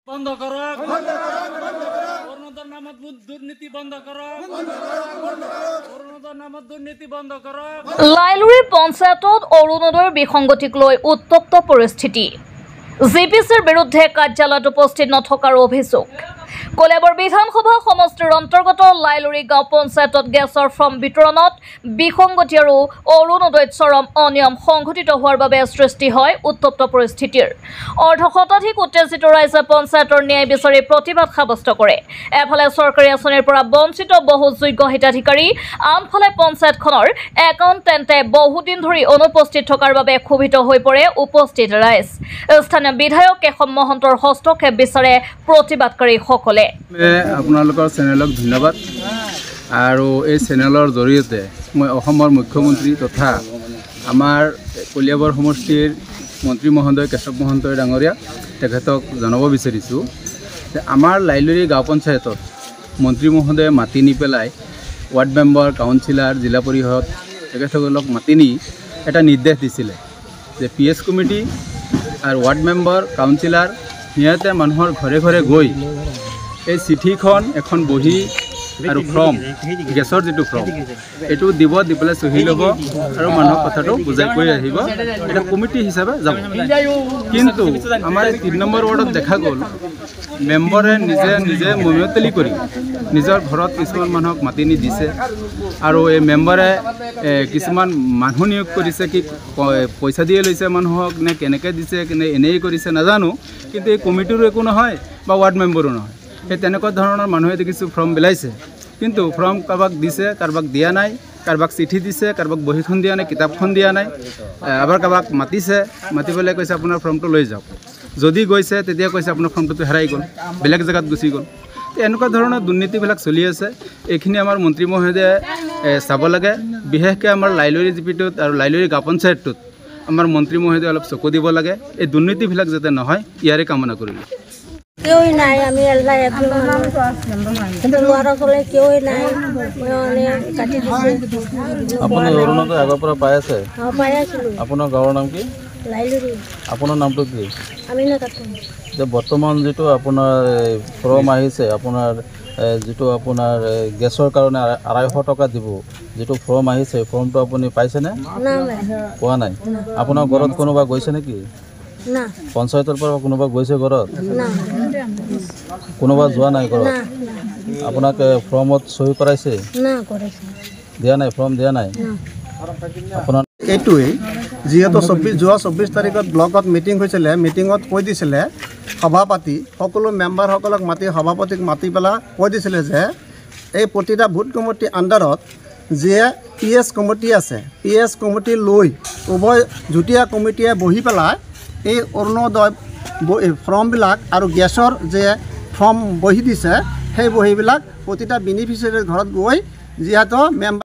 বন্ধ কৰো, অৰুণোদয়েৰ নামত দুৰ্নীতি বন্ধ কৰো, অৰুণোদয়েৰ নামত দুৰ্নীতি বন্ধ কৰো। লাইলুৰি পঞ্চায়তত অৰুণোদয়ৰ বিসংগতিক লৈ উত্তপ্ত পৰিস্থিতি। জিপিচিৰ বিৰুদ্ধে কাৰ্যালয়ত উপস্থিত নথকাৰ অভিযোগ। কলিয়াবৰ বিধানসভা সমষ্টিৰ অন্তৰ্গত লাইলুৰি গাঁও পঞ্চায়তত গেছৰ ফৰ্ম বিতৰণত বিসংগতি আৰু অৰুণোদয়ত চৰম অনিয়ম সংঘটিত হোৱাৰ বাবে সৃষ্টি হয় উত্তপ্ত পৰিস্থিতিৰ। অৰ্ধশতাধিক উত্তেজিত ৰাইজে পঞ্চায়তৰ ন্যায় বিচাৰি প্ৰতিবাদ সাব্যস্ত কৰে। এফালে চৰকাৰী আঁচনিৰ পৰা বঞ্চিত বহু যোগ্য হিতাধিকাৰী, আনফালে পঞ্চায়তখনৰ একাউণ্টেণ্টে বহুদিন ধৰি অনুপস্থিত থকাৰ বাবে ক্ষোভিত হৈ পৰে উপস্থিত ৰাইজ। স্থানীয় বিধায়ক কেশৱ মহন্তৰ হস্তক্ষেপ বিচাৰে প্ৰতিবাদকাৰীসকলে। আপোনালোকৰ চেনেলক ধন্যবাদ। আৰু এই চেনেলৰ জৰিয়তে মই অসমৰ মুখ্যমন্ত্ৰী তথা আমাৰ কলিয়াবৰ সমষ্টিৰ মন্ত্ৰী মহোদয় কেশৱ মহন্ত ডাঙৰীয়া তেখেতক জনাব বিচাৰিছোঁ যে আমাৰ লাইলুৰি গাঁও পঞ্চায়তত মন্ত্ৰী মহোদয়ে মাতি নি পেলাই ৱাৰ্ড মেম্বাৰ, কাউন্সিলাৰ, জিলা পৰিষদ তেখেতসকলক মাতি নি এটা নিৰ্দেশ দিছিলে যে PS কমিটি আৰু ৱাৰ্ড মেম্বাৰ, কাউন্সিলাৰ সিহঁতে মানুহৰ ঘৰে ঘৰে গৈ এই চিঠিখন এখন বহি আৰু ফৰ্ম, গেছৰ যিটো ফৰ্ম এইটো দিব, দি পেলাই চহী ল'ব আৰু মানুহক কথাটো বুজাই কৈ আহিব। এটা কমিটি হিচাপে যাব। কিন্তু আমাৰ ৩ নম্বৰ ৱাৰ্ডত দেখা গ'ল মেম্বাৰে নিজে নিজে মমতলি কৰি নিজৰ ঘৰত কিছুমান মানুহক মাতি নি দিছে আৰু এই মেম্বাৰে কিছুমান মানুহ নিয়োগ কৰিছে। কি পইচা দিয়ে লৈছে মানুহক নে কেনেকৈ দিছে নে এনেই কৰিছে নাজানো, কিন্তু এই কমিটিৰো একো নহয় বা ৱাৰ্ড মেম্বাৰো নহয়। সেই তেনেকুৱা ধৰণৰ মানুহে দেখিছোঁ ফৰ্ম বিলাইছে, কিন্তু ফৰ্ম কাৰোবাক দিছে, কাৰোবাক দিয়া নাই, কাৰোবাক চিঠি দিছে, কাৰোবাক বহীখন দিয়া নাই, কিতাপখন দিয়া নাই। আবাৰ কাৰোবাক মাতিছে, মাতি পেলাই কৈছে আপোনাৰ ফৰ্মটো লৈ যাওক। যদি গৈছে তেতিয়া কৈছে আপোনাৰ ফৰ্মটো হেৰাই গ'ল, বেলেগ জেগাত গুচি গ'ল। এনেকুৱা ধৰণৰ দুৰ্নীতিবিলাক চলি আছে। এইখিনি আমাৰ মন্ত্ৰী মহোদয়ে চাব লাগে। বিশেষকৈ আমাৰ লাইলুৰি জিপিটোত আৰু লাইলুৰি গাঁও পঞ্চায়তটোত আমাৰ মন্ত্ৰী মহোদয়ে অলপ চকু দিব লাগে। এই দুৰ্নীতিবিলাক যাতে নহয় ইয়াৰে কামনা কৰিলোঁ। কেউই নাই, আমি এল্লাই একজন কিন্তু লোৱাৰ ক'লে কেউই নাই। কাটি দিছে। আপুনি অৰুণোদয় আগৰ পৰা পাই আছে? পাই আছিলোঁ। আপোনাৰ গাঁৱৰ নাম কি? লাইলুৰি। আপোনাৰ নামটো কি? আমি নাকাটো। যে বৰ্তমান যিটো আপোনাৰ ফৰ্ম আহিছে, আপোনাৰ যিটো আপোনাৰ গেছৰ কাৰণে 250 টকা দিব যিটো ফৰ্ম আহিছে, ফৰ্মটো আপুনি পাইছেনে? পোৱা নাই। আপোনাৰ ঘৰত কোনোবা গৈছে নেকি? না। পঞ্চায়তৰ পৰা কোনোবা গৈছে ঘৰত? না। কোনোবা যোৱা নাই ঘৰত? আপোনাক ফৰ্মত চহী কৰাইছে? না কৰাইছে। দিয়া নাই, ফৰ্ম দিয়া নাই? আপোনাৰ এইটোৱেই যিহেতু যোৱা 24 তাৰিখত ব্লকত মিটিং হৈছিলে, মিটিঙত কৈ দিছিলে সভাপতি সকলো মেম্বাৰসকলক মাতি সভাপতিক মাতি পেলাই কৈ দিছিলে যে এই প্ৰতিটা ভোট কমিটিৰ আণ্ডাৰত যে PS কমিটি আছে, PS কমিটি লৈ উভয় যুটীয়া কমিটিয়ে বহি পেলাই এই অৰুণোদয় ফৰ্মবিলাক আৰু গেছৰ যে ফৰ্ম বহি দিছে সেই বহীবিলাক প্ৰতিটা বেনিফিচিয়াৰীৰ ঘৰত গৈ যিহেতু মেম্বাৰ